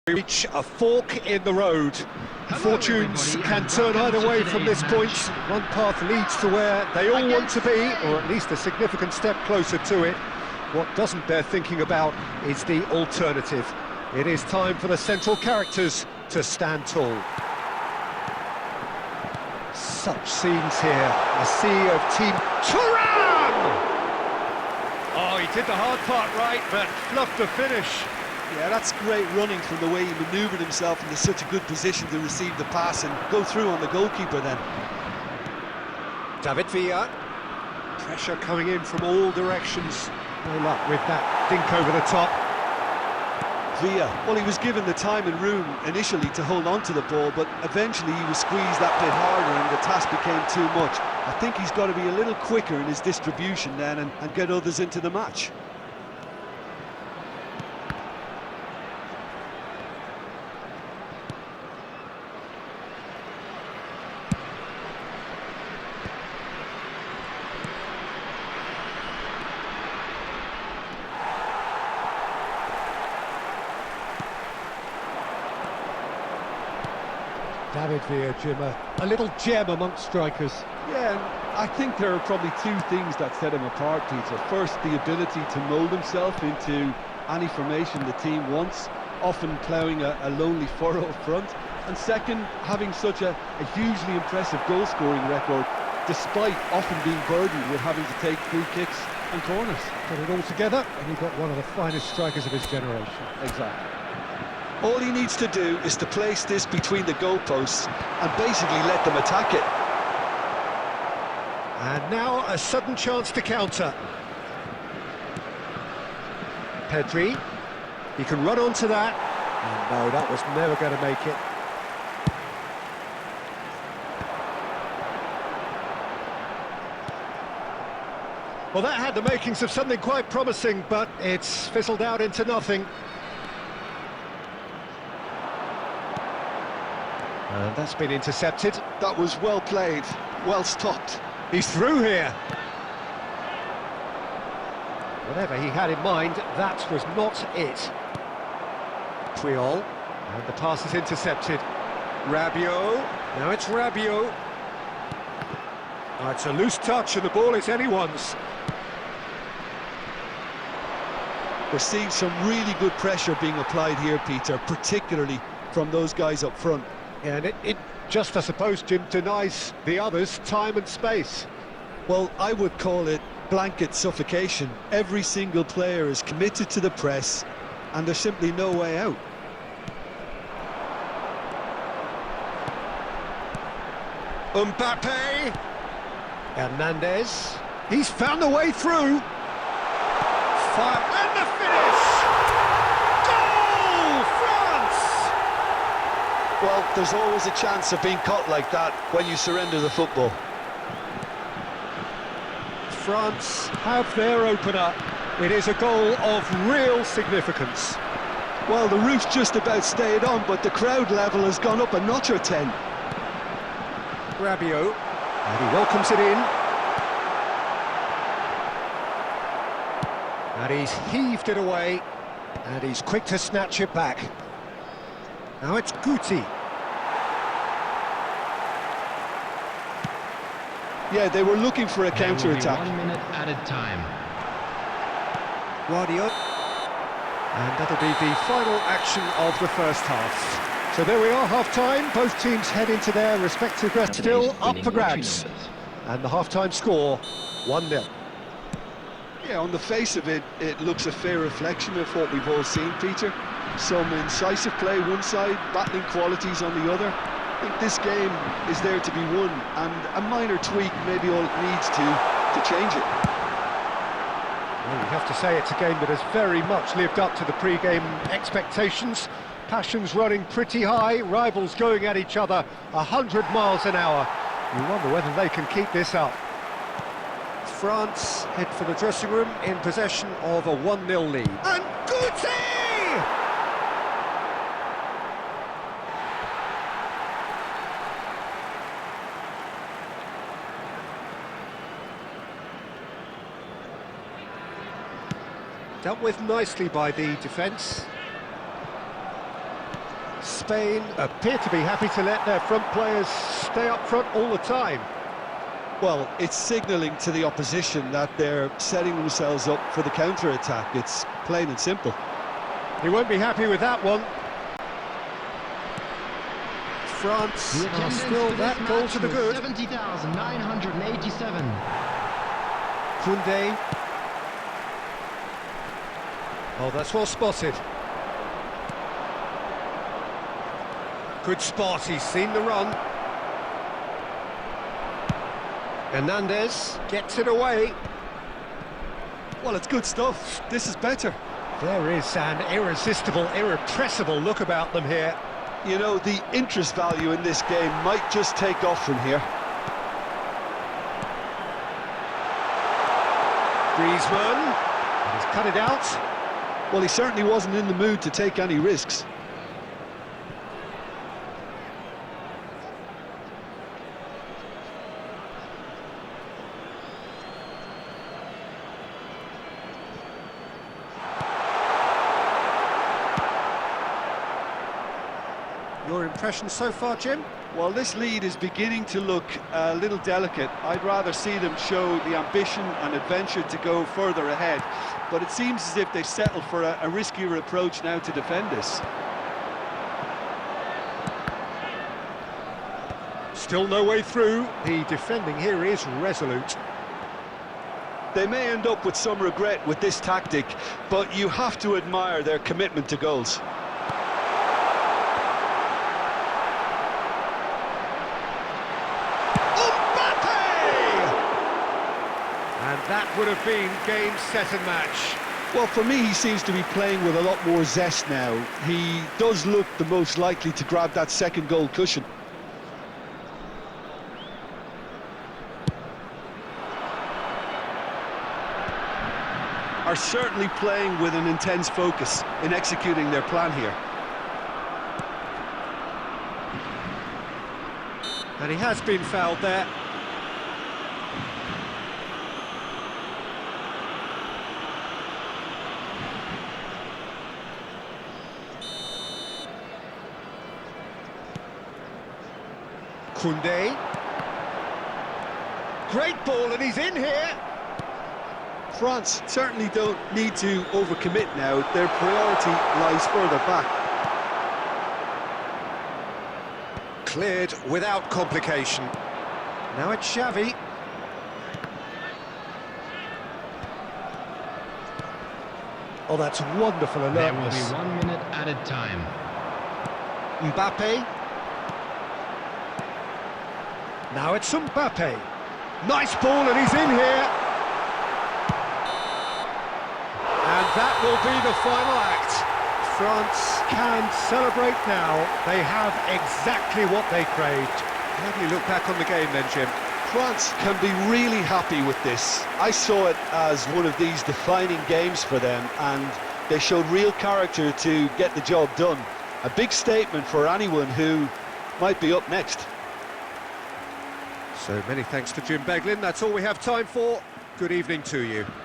Reach a fork in the road. Fortunes can turn either way from this point. One path leads to where they all want to be, or at least a significant step closer to it. What doesn't bear thinking about is the alternative. It is time for the central characters to stand tall. Such scenes here, a sea of team... Turan! Oh, he did the hard part right, but fluffed the finish. Yeah, that's great running from the way he manoeuvred himself into such a good position to receive the pass and go through on the goalkeeper then. David Villa. Pressure coming in from all directions. No luck with that dink over the top. Villa, well, he was given the time and room initially to hold on to the ball, but eventually he was squeezed that bit harder and the task became too much. I think he's got to be a little quicker in his distribution then and get others into the match. David Villa, Jim, a little gem amongst strikers. Yeah, and I think there are probably two things that set him apart, Peter. First, the ability to mould himself into any formation the team wants, often ploughing a lonely furrow up front. And second, having such a hugely impressive goal-scoring record, despite often being burdened with having to take free kicks and corners. Put it all together, and you've got one of the finest strikers of his generation. Exactly. All he needs to do is to place this between the goalposts and basically let them attack it. And now a sudden chance to counter. Pedri, he can run onto that. And no, that was never going to make it. Well, that had the makings of something quite promising, but it's fizzled out into nothing. And that's been intercepted. That was well played, well stopped. He's through here. Whatever he had in mind, that was not it. Puyol, and the pass is intercepted. Rabiot, now it's Rabiot. Oh, it's a loose touch and the ball is anyone's. We're seeing some really good pressure being applied here, Peter, particularly from those guys up front. And it just, I suppose, Jim, denies the others time and space. Well, I would call it blanket suffocation. Every single player is committed to the press, and there's simply no way out. Mbappe! Hernandez. He's found a way through. Fire, and the finish! Goal! France! Well, there's always a chance of being caught like that when you surrender the football. France have their opener. It is a goal of real significance. Well, the roof's just about stayed on, but the crowd level has gone up a notch or 10. Rabiot, and he welcomes it in. And he's heaved it away, and he's quick to snatch it back. Now it's Guti. Yeah, they were looking for a counter-attack. 1 minute added time. Guardiola. And that'll be the final action of the first half. So there we are, half-time. Both teams head into their respective rests, still up for grabs. And the half-time score, 1-0. Yeah, on the face of it, it looks a fair reflection of what we've all seen, Peter. Some incisive play one side, battling qualities on the other. I think this game is there to be won, and a minor tweak may be all it needs to change it. Well, you have to say it's a game that has very much lived up to the pre-game expectations. Passions running pretty high, rivals going at each other 100 miles an hour. You wonder whether they can keep this up. France head for the dressing room in possession of a 1-0 lead. And Guti! Dealt with nicely by the defence. Spain appear to be happy to let their front players stay up front all the time. Well, it's signalling to the opposition that they're setting themselves up for the counter-attack. It's plain and simple. He won't be happy with that one. France are still that goal to the good. 70,987. Koundé. Oh, that's well spotted. Good spot, he's seen the run. Hernandez gets it away. Well, it's good stuff. This is better. There is an irresistible, irrepressible look about them here. You know, the interest value in this game might just take off from here. Griezmann, he's cut it out. Well, he certainly wasn't in the mood to take any risks. Your impression so far, Jim? Well, this lead is beginning to look a little delicate. I'd rather see them show the ambition and adventure to go further ahead. But it seems as if they've settled for a riskier approach now to defend this. Still no way through. The defending here is resolute. They may end up with some regret with this tactic, but you have to admire their commitment to goals. And that would have been game, set and match. Well, for me, he seems to be playing with a lot more zest now. He does look the most likely to grab that second goal cushion. Are certainly playing with an intense focus in executing their plan here. And he has been fouled there. Koundé. Great ball, and he's in here. France certainly don't need to overcommit now. Their priority lies further back. Cleared without complication. Now it's Xavi. Oh, that's wonderful There will alertness. be 1 minute added time. Mbappe. Now it's Mbappe. Nice ball, and he's in here. And that will be the final act. France can celebrate now. They have exactly what they craved. How do you look back on the game then, Jim? France can be really happy with this. I saw it as one of these defining games for them, and they showed real character to get the job done. A big statement for anyone who might be up next. So many thanks to Jim Beglin. That's all we have time for. Good evening to you.